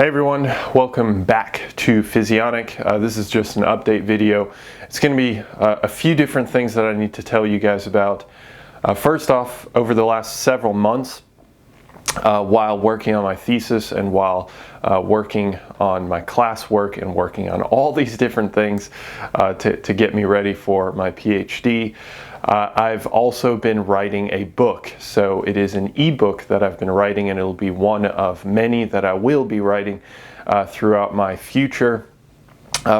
Hey everyone, welcome back to Physionic. This is just an update video. It's going to be a few different things that I need to tell you guys about. First off, over the last several months, while working on my thesis and while working on my classwork and working on all these different things to get me ready for my PhD, I've also been writing a book. So it is an ebook that I've been writing, and it'll be one of many that I will be writing throughout my future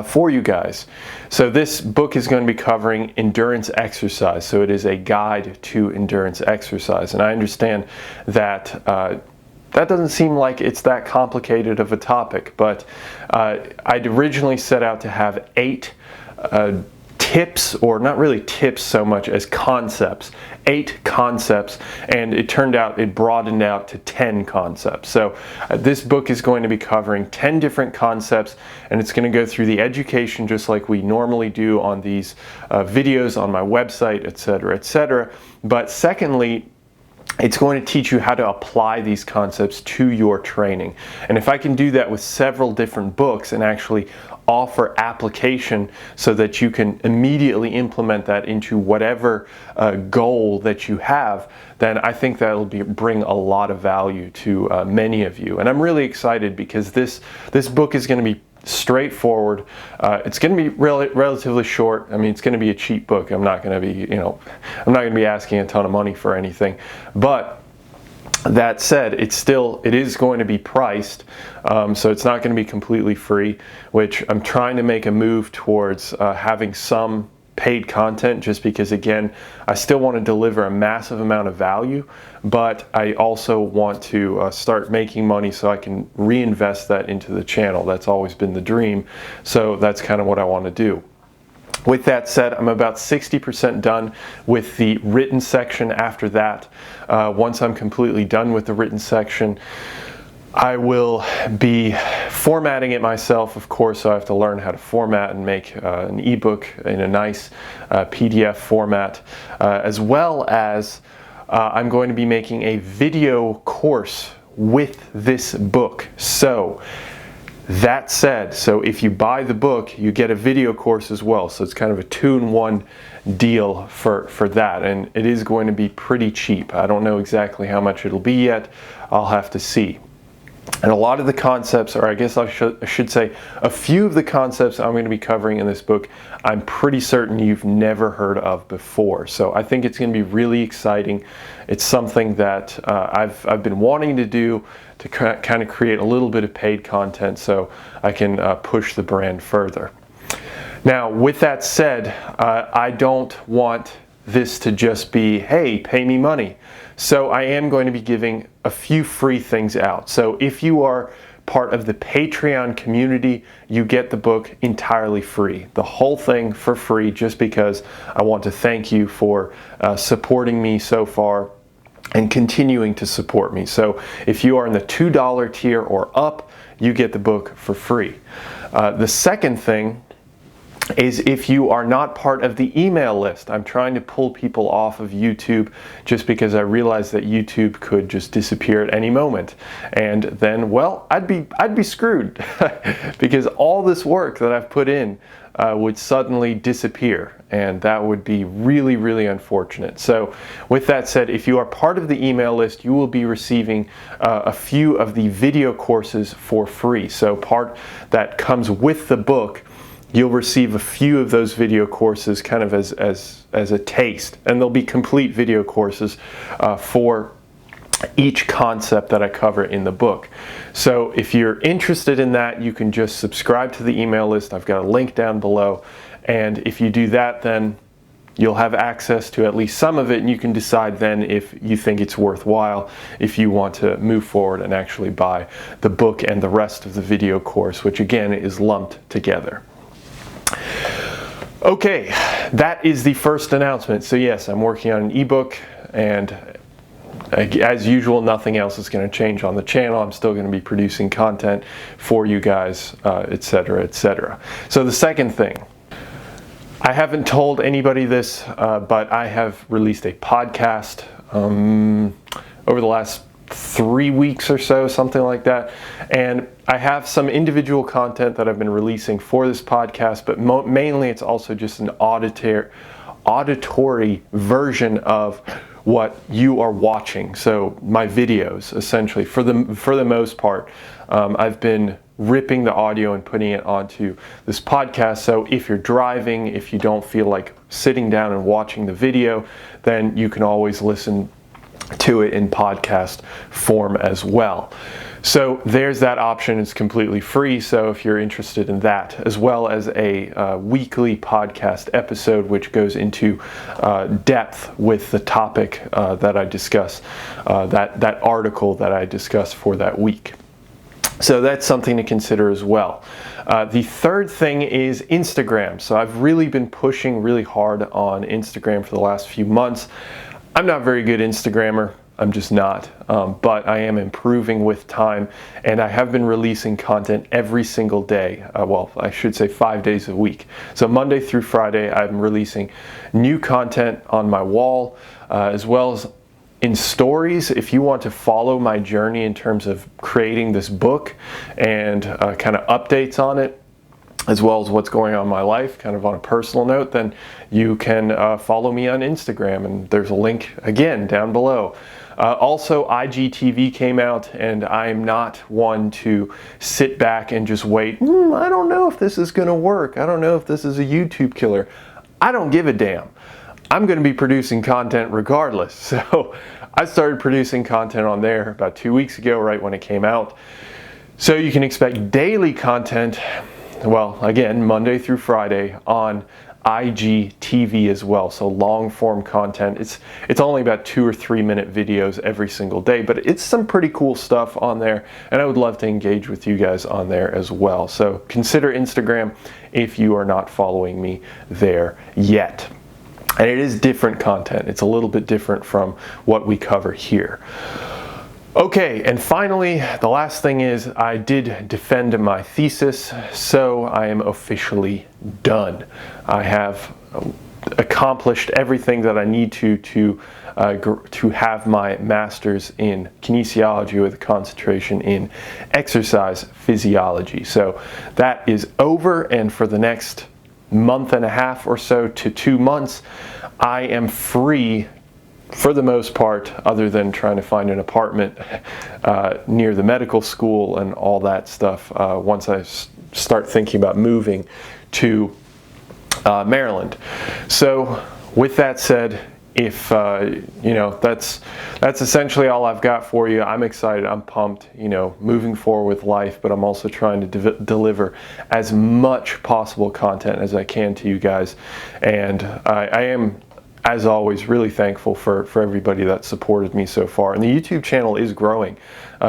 for you guys. So this book is going to be covering endurance exercise. So it is a guide to endurance exercise. And I understand that that doesn't seem like it's that complicated of a topic, but I'd originally set out to have 8 tips, or not really tips so much as concepts, 8 concepts, and it turned out it broadened out to 10 concepts. So this book is going to be covering 10 different concepts, and it's going to go through the education just like we normally do on these videos on my website, etc., etc. But secondly, it's going to teach you how to apply these concepts to your training. And if I can do that with several different books and actually offer application so that you can immediately implement that into whatever goal that you have, then I think that'll bring a lot of value to many of you. And I'm really excited because this book is going to be straightforward. It's going to be relatively short. I mean, it's going to be a cheap book. I'm not going to be, I'm not going to be asking a ton of money for anything. But that said, it is going to be priced, so it's not going to be completely free, which I'm trying to make a move towards having some paid content, just because, again, I still want to deliver a massive amount of value, but I also want to start making money so I can reinvest that into the channel. That's always been the dream, so that's kind of what I want to do. With that said, I'm about 60% done with the written section. After that, once I'm completely done with the written section, I will be formatting it myself, of course, so I have to learn how to format and make an ebook in a nice PDF format, as well as I'm going to be making a video course with this book. So that said, so if you buy the book, you get a video course as well. So it's kind of a 2-in-1 deal for that, and it is going to be pretty cheap. I don't know exactly how much it'll be yet. I'll have to see. And a lot of the concepts, or I guess I should say a few of the concepts I'm going to be covering in this book, I'm pretty certain you've never heard of before. So I think it's going to be really exciting. It's something that I've been wanting to do, to kind of create a little bit of paid content so I can push the brand further. Now, with that said, I don't want this to just be, hey, pay me money. So I am going to be giving a few free things out. So if you are part of the Patreon community, you get the book entirely free. The whole thing for free, just because I want to thank you for supporting me so far and continuing to support me. So if you are in the $2 tier or up, you get the book for free. The second thing is, if you are not part of the email list, I'm trying to pull people off of YouTube just because I realize that YouTube could just disappear at any moment. And then, well, I'd be screwed because all this work that I've put in would suddenly disappear, and that would be really, really unfortunate. So with that said, if you are part of the email list, you will be receiving a few of the video courses for free. So part that comes with the book, you'll receive a few of those video courses kind of as a taste, and they'll be complete video courses for each concept that I cover in the book. So if you're interested in that, you can just subscribe to the email list. I've got a link down below, and if you do that, then you'll have access to at least some of it, and you can decide then if you think it's worthwhile, if you want to move forward and actually buy the book and the rest of the video course, which again is lumped together. Okay, that is the first announcement. So yes, I'm working on an ebook, and as usual, nothing else is going to change on the channel. I'm still going to be producing content for you guys, etc., etc. So the second thing, I haven't told anybody this, but I have released a podcast over the last 3 weeks or so, something like that. And I have some individual content that I've been releasing for this podcast, but mainly it's also just an auditory version of what you are watching. So my videos, essentially, for the most part, I've been ripping the audio and putting it onto this podcast. So if you're driving, if you don't feel like sitting down and watching the video, then you can always listen to it in podcast form as well. So there's that option. It's completely free. So if you're interested in that, as well as a weekly podcast episode, which goes into depth with the topic that I discuss, that article that I discuss for that week. So that's something to consider as well. The third thing is Instagram. So I've really been pushing really hard on Instagram for the last few months. I'm not a very good Instagrammer. I'm just not, but I am improving with time, and I have been releasing content every single day. Well, I should say 5 days a week. So Monday through Friday, I'm releasing new content on my wall, as well as in stories. If you want to follow my journey in terms of creating this book and kind of updates on it, as well as what's going on in my life, kind of on a personal note, then you can follow me on Instagram, and there's a link again down below. Also, IGTV came out, and I'm not one to sit back and just wait. I don't know if this is going to work. I don't know if this is a YouTube killer. I don't give a damn. I'm going to be producing content regardless. So I started producing content on there about 2 weeks ago, right when it came out. So you can expect daily content. Well, again, Monday through Friday on IGTV as well. So long form content. It's only about 2 or 3 minute videos every single day, but it's some pretty cool stuff on there, and I would love to engage with you guys on there as well. So consider Instagram if you are not following me there yet. And it is different content. It's a little bit different from what we cover here. Okay, and finally, the last thing is I did defend my thesis, so I am officially done. I have accomplished everything that I need to have my master's in kinesiology with a concentration in exercise physiology. So that is over, and for the next month and a half or so to 2 months, I am free for the most part, other than trying to find an apartment near the medical school and all that stuff once I start thinking about moving to Maryland. So with that said, if that's essentially all I've got for you. I'm excited, I'm pumped, moving forward with life, but I'm also trying to deliver as much possible content as I can to you guys. And I am, as always, really thankful for everybody that supported me so far. And the YouTube channel is growing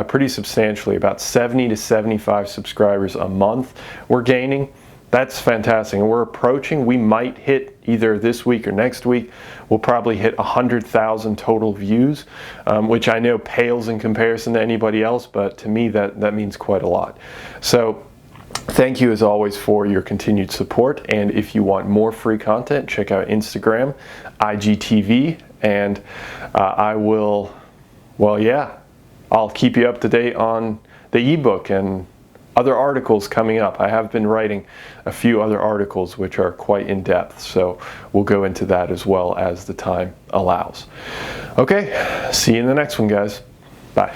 pretty substantially, about 70 to 75 subscribers a month we're gaining. That's fantastic. And we might hit either this week or next week, we'll probably hit 100,000 total views, which I know pales in comparison to anybody else, but to me that means quite a lot. So thank you as always for your continued support, and if you want more free content, check out Instagram, IGTV, and I'll keep you up to date on the ebook and other articles coming up. I have been writing a few other articles which are quite in depth, so we'll go into that as well as the time allows. Okay, see you in the next one, guys. Bye.